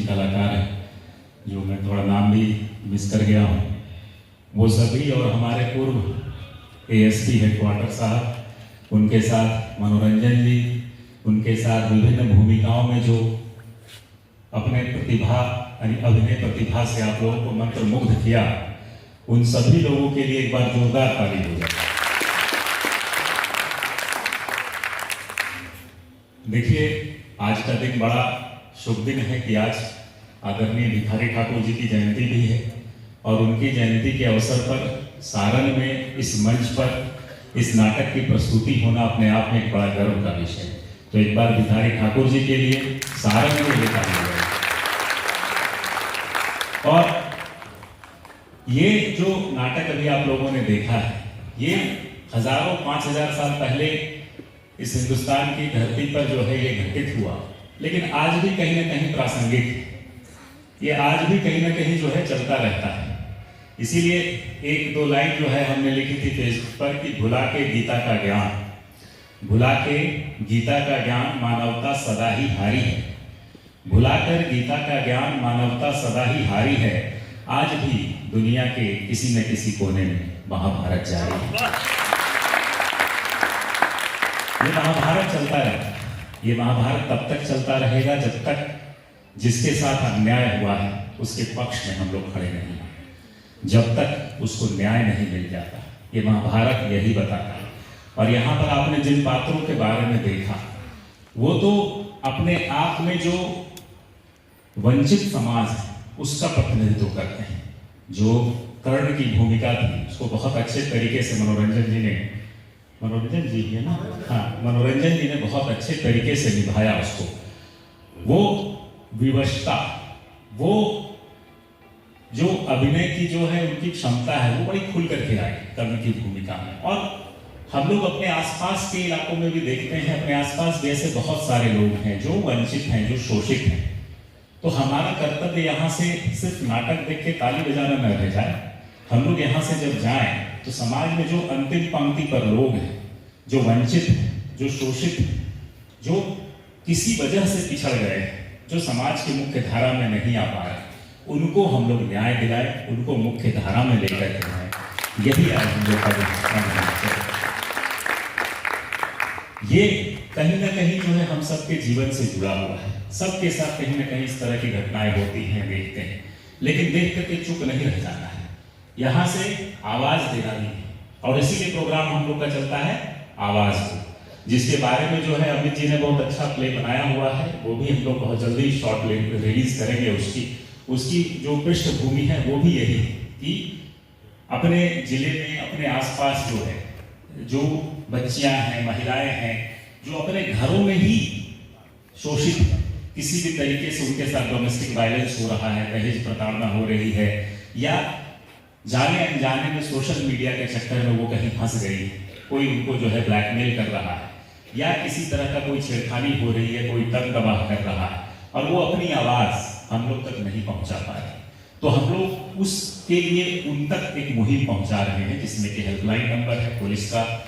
कलाकार हैं, जो मैं थोड़ा नाम भी मिस कर गया हूँ, वो सभी और हमारे पूर्व एएसपी हेडक्वार्टर साहब, उनके साथ मनोरंजन जी, उनके साथ विभिन्न भूमिकाओं में जो अपने प्रतिभा यानी अभिनय प्रतिभा से आप लोगों को मंत्रमुग्ध किया, उन सभी लोगों के लिए एक बार जोरदार ताली हो जाए। देखिए, आज का दिन बड़ा शुभ दिन है कि आज आदरणीय भिखारी ठाकुर जी की जयंती भी है और उनकी जयंती के अवसर पर सारण में इस मंच पर इस नाटक की प्रस्तुति होना अपने आप में एक बड़ा गर्व का विषय है। तो एक बार भिखारी ठाकुर जी के लिए सारण में लेकर आए। और ये जो नाटक अभी आप लोगों ने देखा है, ये हजारों 5000 साल पहले इस हिंदुस्तान की धरती पर जो है ये घटित हुआ, लेकिन आज भी कहीं ना कहीं प्रासंगिक है। ये आज भी कहीं ना कहीं जो है चलता रहता है। इसीलिए एक दो लाइन जो है हमने लिखी थी फेसबुक पर कि भुला के गीता का ज्ञान, भुला के गीता का ज्ञान मानवता सदा ही हारी है, भुलाकर गीता का ज्ञान मानवता सदा ही हारी है, आज भी दुनिया के किसी न किसी कोने में महाभारत जारी है। ये महाभारत चलता रहेगा। ये महाभारत तब तक चलता रहेगा जब तक जिसके साथ अन्याय हुआ है उसके पक्ष में हम लोग खड़े नहीं हैं, जब तक उसको न्याय नहीं मिल जाता। ये महाभारत यही बताता है। और यहाँ पर आपने जिन पात्रों के बारे में देखा, वो तो अपने आप में जो वंचित समाज है उसका प्रतिनिधित्व करते हैं। जो कर्ण की भूमिका थी उसको बहुत अच्छे तरीके से मनोरंजन जी ने बहुत अच्छे तरीके से निभाया उसको। वो विवशता, वो जो अभिनय की जो है उनकी क्षमता है, वो बड़ी खुल करके आई कर्ण की भूमिका में। और हम लोग अपने आसपास के इलाकों में भी देखते हैं, अपने आसपास भी ऐसे बहुत सारे लोग हैं जो वंचित हैं, जो शोषित हैं। तो हमारा कर्तव्य यहाँ से सिर्फ नाटक देख के ताली बजाना न रह जाए। हम लोग यहाँ से जब जाएं तो समाज में जो अंतिम पंक्ति पर लोग हैं, जो वंचित हैं, जो शोषित हैं, जो किसी वजह से पिछड़ गए हैं, जो समाज की मुख्य धारा में नहीं आ पा रहे, उनको हम लोग न्याय दिलाएं, उनको मुख्य धारा में लेकर के आए। यही आज हम लोग का ये कहीं ना कहीं जो है हम सबके जीवन से जुड़ा हुआ है। सबके साथ कहीं ना कहीं इस तरह की घटनाएं होती हैं, देखते हैं, लेकिन देख करके चुप नहीं रह जाना है। यहाँ से आवाज देना भी है और इसीलिए प्रोग्राम हम लोग का चलता है आवाज को, जिसके बारे में जो है अमित जी ने बहुत अच्छा प्ले बनाया हुआ है। वो भी हम लोग बहुत जल्दी शॉर्ट रिलीज करेंगे। उसकी जो पृष्ठभूमि है वो भी यही है कि अपने जिले में, अपने आसपास जो है, जो बच्चियां हैं, महिलाएं हैं, जो अपने घरों में ही शोषित हैं, किसी भी तरीके से उनके साथ डोमेस्टिक वायलेंस हो रहा है, दहेज प्रताड़ना हो रही है, या जाने अनजाने में सोशल मीडिया के चक्कर में वो कहीं फंस गई है, कोई उनको जो है ब्लैकमेल कर रहा है, या किसी तरह का कोई छेड़खानी हो रही है, कोई तंग दबाव कर रहा है और वो अपनी आवाज हम लोग तक नहीं पहुंचा पा रहे, तो हम लोग उसके लिए उन तक एक मुहिम पहुंचा रहे हैं, जिसमें कि हेल्पलाइन नंबर है पुलिस का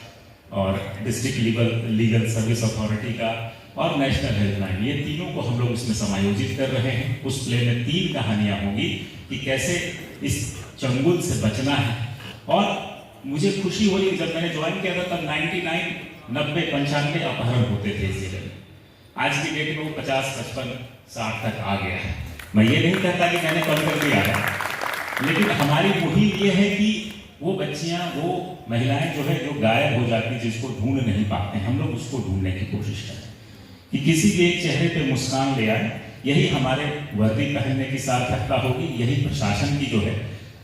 और डिस्ट्रिक्ट लीगल सर्विस अथॉरिटी का और नेशनल हेल्पलाइन। ये तीनों को हम लोग उसमें समायोजित कर रहे हैं। उस प्ले में 3 कहानियां होंगी कि कैसे इस चंगुल से बचना है। और मुझे खुशी हुई जब मैंने ज्वाइन किया था तब 99, 90, 95 अपहरण होते थे इस जिले में। आज की डेट में वो 50, 55, 60 तक आ गया है। मैं ये नहीं कहता कि मैंने कम कर दिया है, लेकिन हमारी मुहिम ये है कि वो बच्चियां, वो महिलाएं जो है, जो गायब हो जाती, जिसको ढूंढ नहीं पाते, हम लोग उसको ढूंढने की कोशिश करें कि किसी भी एक चेहरे पे मुस्कान ले आए। यही हमारे वर्दी पहनने की सार्थकता होगी, यही प्रशासन की जो है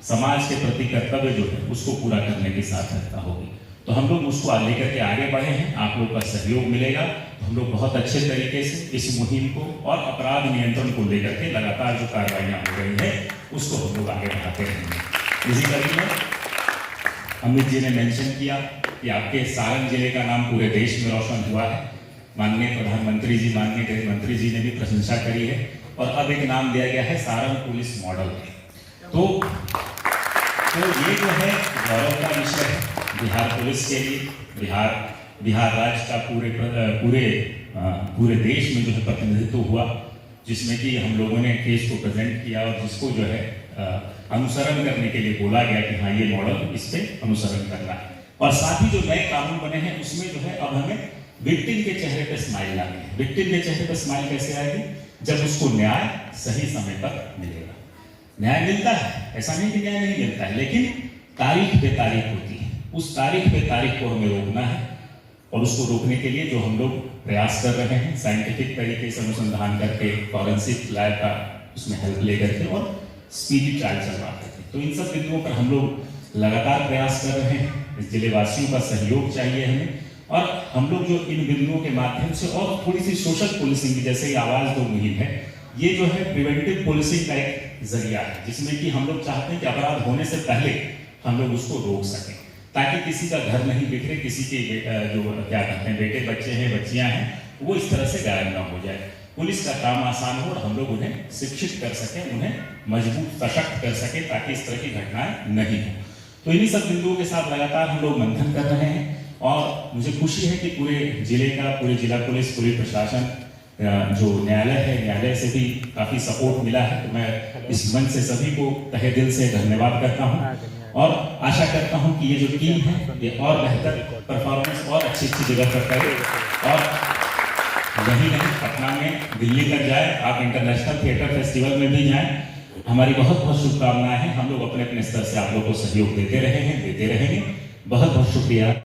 समाज के प्रति कर्तव्य जो है उसको पूरा करने की सार्थकता होगी। तो हम लोग उसको लेकर के आगे बढ़े हैं। आप लोग का सहयोग मिलेगा तो हम लोग बहुत अच्छे तरीके से इस मुहिम को और अपराध नियंत्रण को लेकर के लगातार जो कार्रवाइयाँ हो रही है उसको हम लोग आगे बढ़ाते रहेंगे। इसी कड़ी में अमित जी ने मेंशन किया कि आपके सारण जिले का नाम पूरे देश में रोशन हुआ है। माननीय प्रधानमंत्री जी, माननीय गृह मंत्री जी ने भी प्रशंसा करी है और अब एक नाम दिया गया है सारण पुलिस मॉडल। तो ये जो है गौरव का विषय है बिहार पुलिस के लिए। बिहार राज्य का पूरे देश में जो है प्रतिनिधित्व हुआ जिसमें कि हम लोगों ने केस को प्रेजेंट किया और जिसको जो है अनुसरण करने के लिए बोला गया कि हाँ ये मॉडल इस पे अनुसरण करना है। और साथ ही जो नए कानून बने हैं उसमें जो है अब हमें विक्टिम के चेहरे पे स्माइल लानी है। विक्टिम के चेहरे पे स्माइल कैसे आएगी? जब उसको न्याय सही समय पर मिलेगा। न्याय मिलता है, ऐसा नहीं कि न्याय नहीं मिलता है, लेकिन तारीख पे तारीख होती है। उस तारीख पे तारीख को हमें रोकना है और उसको रोकने के लिए जो हम लोग प्रयास कर रहे हैं साइंटिफिक तरीके से अनुसंधान करके, फॉरेंसिक लैब का उसमें हेल्प लेकर के और स्पीडी ट्रायल चलवा करके, तो इन सब बिंदुओं पर हम लोग लगातार प्रयास कर रहे हैं। जिलेवासियों का सहयोग चाहिए हमें, और हम लोग जो इन बिंदुओं के माध्यम से और थोड़ी सी सोशल पुलिसिंग, जैसे ही आवाज दो मुहिम है, ये जो है प्रिवेंटिव पुलिसिंग का एक जरिया है, जिसमें कि हम लोग चाहते हैं कि अपराध होने से पहले हम लोग उसको रोक सकें, ताकि किसी का घर नहीं बिखरे, किसी के जो क्या कहते हैं बेटे बच्चे हैं बच्चियां हैं वो इस तरह से गायब ना हो जाए। पुलिस का काम आसान हो और हम लोग उन्हें शिक्षित कर सकें, उन्हें मजबूत सशक्त कर सकें, ताकि इस तरह की घटनाएं नहीं हो। तो इन्हीं सब बिंदुओं के साथ लगातार हम लोग मंथन कर रहे हैं, और मुझे खुशी है कि पूरे जिले का, पूरे जिला पुलिस, पूरी प्रशासन, जो न्यायालय है, न्यायालय से भी काफी सपोर्ट मिला है। तो मैं इस मंच से सभी को तहे दिल से धन्यवाद करता हूं और आशा करता हूं कि ये जो टीम है ये और बेहतर परफॉर्मेंस और अच्छी जगह पर करे, और यही नहीं पटना में, दिल्ली तक जाए, आप इंटरनेशनल थिएटर फेस्टिवल में भी जाएं। हमारी बहुत बहुत शुभकामनाएं हैं। हम लोग अपने अपने स्तर से आप लोग को सहयोग देते रहे हैं, देते रहेंगे। बहुत बहुत शुक्रिया।